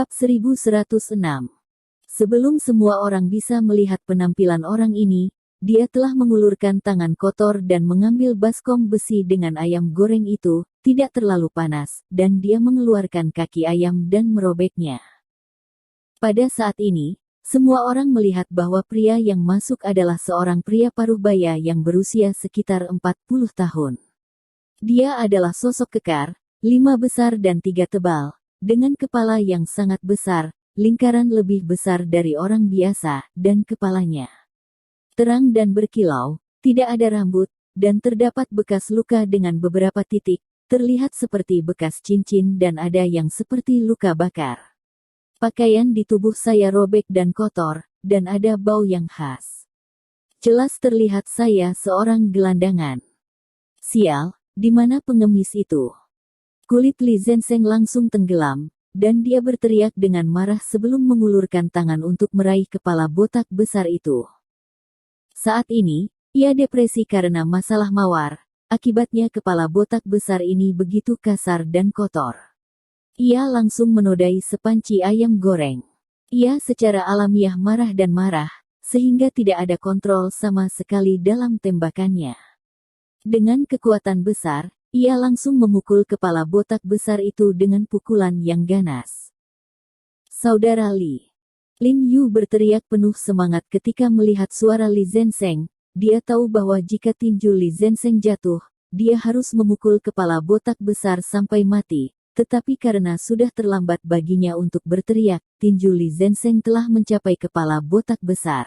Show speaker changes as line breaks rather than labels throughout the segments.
Bab 1106. Sebelum semua orang bisa melihat penampilan orang ini, dia telah mengulurkan tangan kotor dan mengambil baskom besi dengan ayam goreng itu, tidak terlalu panas, dan dia mengeluarkan kaki ayam dan merobeknya. Pada saat ini, semua orang melihat bahwa pria yang masuk adalah seorang pria paruh baya yang berusia sekitar 40 tahun. Dia adalah sosok kekar, 5 besar dan 3 tebal, dengan kepala yang sangat besar, lingkaran lebih besar dari orang biasa, dan kepalanya terang dan berkilau, tidak ada rambut, dan terdapat bekas luka dengan beberapa titik, terlihat seperti bekas cincin dan ada yang seperti luka bakar. Pakaian di tubuh saya robek dan kotor, dan ada bau yang khas. Jelas terlihat saya seorang gelandangan. Sial, di mana pengemis itu? Kulit Li Zenseng langsung tenggelam, dan dia berteriak dengan marah sebelum mengulurkan tangan untuk meraih kepala botak besar itu. Saat ini, ia depresi karena masalah mawar, akibatnya kepala botak besar ini begitu kasar dan kotor. Ia langsung menodai sepanci ayam goreng. Ia secara alamiah marah dan marah, sehingga tidak ada kontrol sama sekali dalam tembakannya. Dengan kekuatan besar, ia langsung memukul kepala botak besar itu dengan pukulan yang ganas. Saudara Li. Lin Yu berteriak penuh semangat ketika melihat suara Li Zenseng. Dia tahu bahwa jika tinju Li Zenseng jatuh, dia harus memukul kepala botak besar sampai mati. Tetapi karena sudah terlambat baginya untuk berteriak, tinju Li Zenseng telah mencapai kepala botak besar.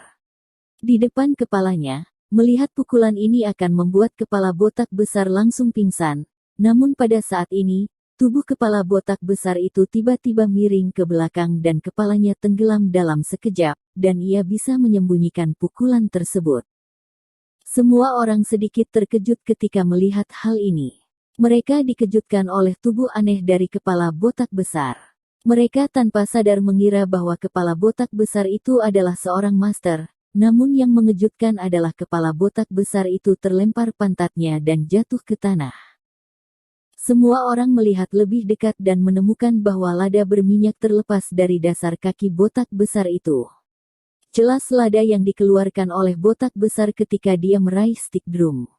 Di depan kepalanya, melihat pukulan ini akan membuat kepala botak besar langsung pingsan. Namun pada saat ini, tubuh kepala botak besar itu tiba-tiba miring ke belakang dan kepalanya tenggelam dalam sekejap, dan ia bisa menyembunyikan pukulan tersebut. Semua orang sedikit terkejut ketika melihat hal ini. Mereka dikejutkan oleh tubuh aneh dari kepala botak besar. Mereka tanpa sadar mengira bahwa kepala botak besar itu adalah seorang master. Namun yang mengejutkan adalah kepala botak besar itu terlempar pantatnya dan jatuh ke tanah. Semua orang melihat lebih dekat dan menemukan bahwa lada berminyak terlepas dari dasar kaki botak besar itu. Jelas lada yang dikeluarkan oleh botak besar ketika dia meraih stick drum.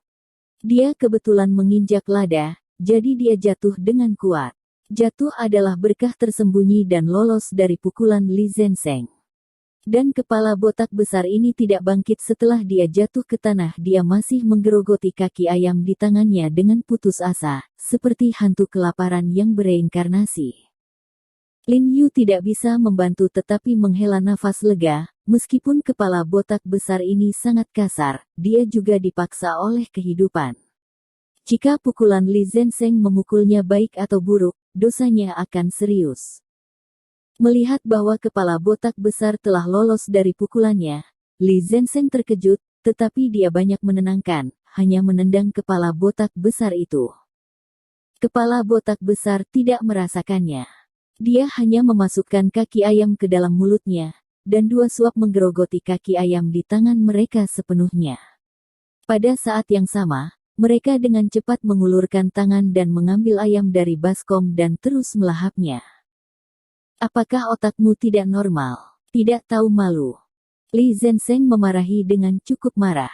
Dia kebetulan menginjak lada, jadi dia jatuh dengan kuat. Jatuh adalah berkah tersembunyi dan lolos dari pukulan Li Zenseng. Dan kepala botak besar ini tidak bangkit setelah dia jatuh ke tanah. Dia masih menggerogoti kaki ayam di tangannya dengan putus asa, seperti hantu kelaparan yang bereinkarnasi. Lin Yu tidak bisa membantu tetapi menghela nafas lega, meskipun kepala botak besar ini sangat kasar, dia juga dipaksa oleh kehidupan. Jika pukulan Li Zenseng memukulnya baik atau buruk, dosanya akan serius. Melihat bahwa kepala botak besar telah lolos dari pukulannya, Li Zenseng terkejut, tetapi dia banyak menenangkan, hanya menendang kepala botak besar itu. Kepala botak besar tidak merasakannya. Dia hanya memasukkan kaki ayam ke dalam mulutnya, dan 2 suap menggerogoti kaki ayam di tangan mereka sepenuhnya. Pada saat yang sama, mereka dengan cepat mengulurkan tangan dan mengambil ayam dari baskom dan terus melahapnya. Apakah otakmu tidak normal? Tidak tahu malu? Li Zenseng memarahi dengan cukup marah.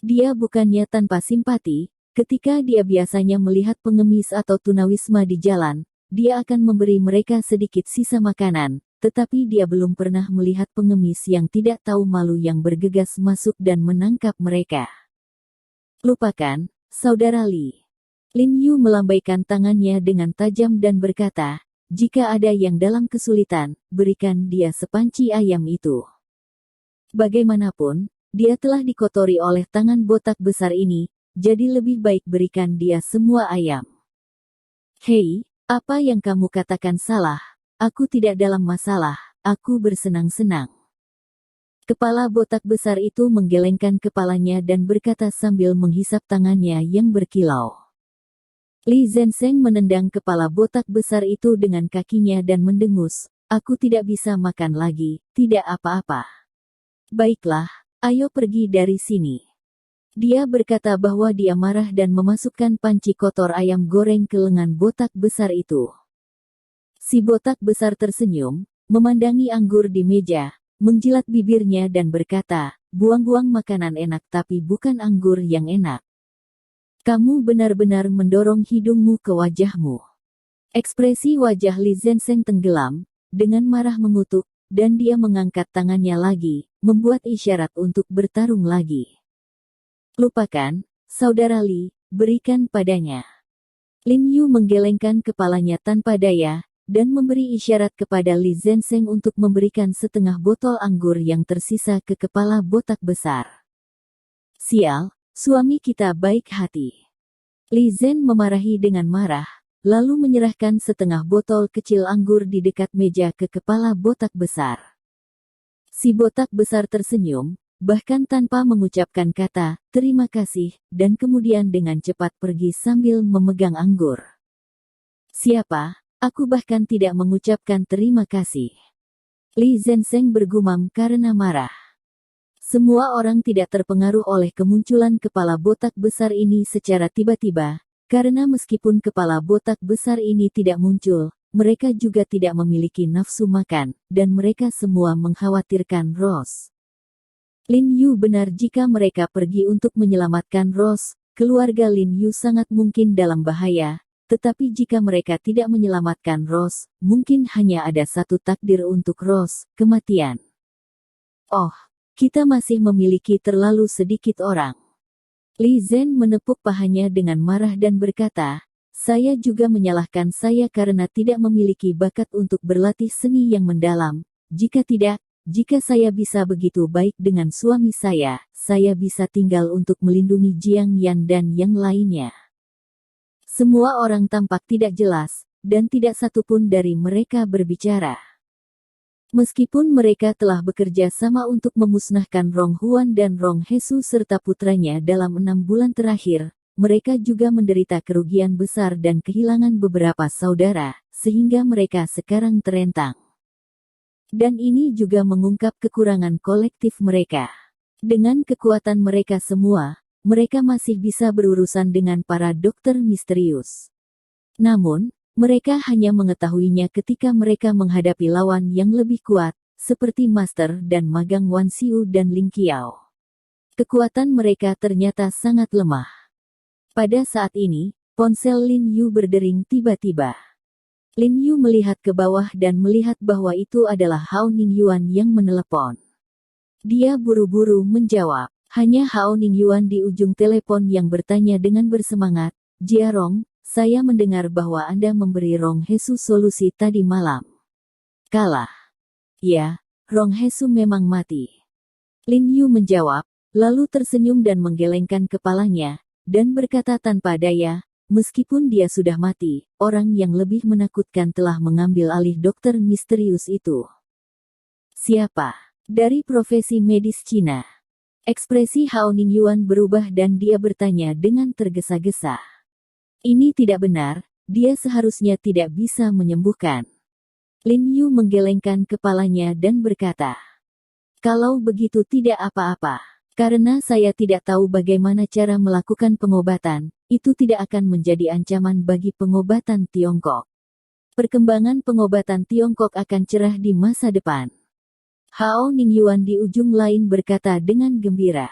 Dia bukannya tanpa simpati, ketika dia biasanya melihat pengemis atau tunawisma di jalan, dia akan memberi mereka sedikit sisa makanan, tetapi dia belum pernah melihat pengemis yang tidak tahu malu yang bergegas masuk dan menangkap mereka. Lupakan, Saudara Li. Lin Yu melambaikan tangannya dengan tajam dan berkata, jika ada yang dalam kesulitan, berikan dia sepanci ayam itu. Bagaimanapun, dia telah dikotori oleh tangan botak besar ini, jadi lebih baik berikan dia semua ayam. Hei, apa yang kamu katakan salah? Aku tidak dalam masalah, aku bersenang-senang. Kepala botak besar itu menggelengkan kepalanya dan berkata sambil menghisap tangannya yang berkilau. Li Zenseng menendang kepala botak besar itu dengan kakinya dan mendengus, aku tidak bisa makan lagi, tidak apa-apa. Baiklah, ayo pergi dari sini. Dia berkata bahwa dia marah dan memasukkan panci kotor ayam goreng ke lengan botak besar itu. Si botak besar tersenyum, memandangi anggur di meja, menjilat bibirnya dan berkata, buang-buang makanan enak tapi bukan anggur yang enak. Kamu benar-benar mendorong hidungmu ke wajahmu. Ekspresi wajah Li Zenseng tenggelam, dengan marah mengutuk, dan dia mengangkat tangannya lagi, membuat isyarat untuk bertarung lagi. Lupakan, saudara Li, berikan padanya. Lin Yu menggelengkan kepalanya tanpa daya, dan memberi isyarat kepada Li Zenseng untuk memberikan setengah botol anggur yang tersisa ke kepala botak besar. Sial, suami kita baik hati. Li Zhen memarahi dengan marah, lalu menyerahkan setengah botol kecil anggur di dekat meja ke kepala botak besar. Si botak besar tersenyum, bahkan tanpa mengucapkan kata, terima kasih, dan kemudian dengan cepat pergi sambil memegang anggur. Siapa? Aku bahkan tidak mengucapkan terima kasih. Li Zenseng bergumam karena marah. Semua orang tidak terpengaruh oleh kemunculan kepala botak besar ini secara tiba-tiba, karena meskipun kepala botak besar ini tidak muncul, mereka juga tidak memiliki nafsu makan, dan mereka semua mengkhawatirkan Rose. Lin Yu benar jika mereka pergi untuk menyelamatkan Rose, keluarga Lin Yu sangat mungkin dalam bahaya, tetapi jika mereka tidak menyelamatkan Rose, mungkin hanya ada satu takdir untuk Rose, kematian. Oh, kita masih memiliki terlalu sedikit orang. Li Zhen menepuk pahanya dengan marah dan berkata, saya juga menyalahkan saya karena tidak memiliki bakat untuk berlatih seni yang mendalam. Jika tidak, jika saya bisa begitu baik dengan suami saya bisa tinggal untuk melindungi Jiang Yan dan yang lainnya. Semua orang tampak tidak jelas, dan tidak satupun dari mereka berbicara. Meskipun mereka telah bekerja sama untuk memusnahkan Rong Huan dan Rong Hesu serta putranya dalam 6 bulan terakhir, mereka juga menderita kerugian besar dan kehilangan beberapa saudara, sehingga mereka sekarang terentang. Dan ini juga mengungkap kekurangan kolektif mereka. Dengan kekuatan mereka semua, mereka masih bisa berurusan dengan para dokter misterius. Namun, mereka hanya mengetahuinya ketika mereka menghadapi lawan yang lebih kuat, seperti Master dan Magang Wan Xiu dan Ling Qiao. Kekuatan mereka ternyata sangat lemah. Pada saat ini, ponsel Lin Yu berdering tiba-tiba. Lin Yu melihat ke bawah dan melihat bahwa itu adalah Hao Ningyuan yang menelepon. Dia buru-buru menjawab. Hanya Hao Ningyuan di ujung telepon yang bertanya dengan bersemangat, Jia Rong, saya mendengar bahwa Anda memberi Rong Hesu solusi tadi malam. Kalah. Ya, Rong Hesu memang mati. Lin Yu menjawab, lalu tersenyum dan menggelengkan kepalanya, dan berkata tanpa daya, meskipun dia sudah mati, orang yang lebih menakutkan telah mengambil alih dokter misterius itu. Siapa? Dari profesi medis Cina. Ekspresi Hao Ningyuan berubah dan dia bertanya dengan tergesa-gesa. Ini tidak benar, dia seharusnya tidak bisa menyembuhkan. Lin Yu menggelengkan kepalanya dan berkata, kalau begitu tidak apa-apa, karena saya tidak tahu bagaimana cara melakukan pengobatan, itu tidak akan menjadi ancaman bagi pengobatan Tiongkok. Perkembangan pengobatan Tiongkok akan cerah di masa depan. Hao Ningyuan di ujung lain berkata dengan gembira.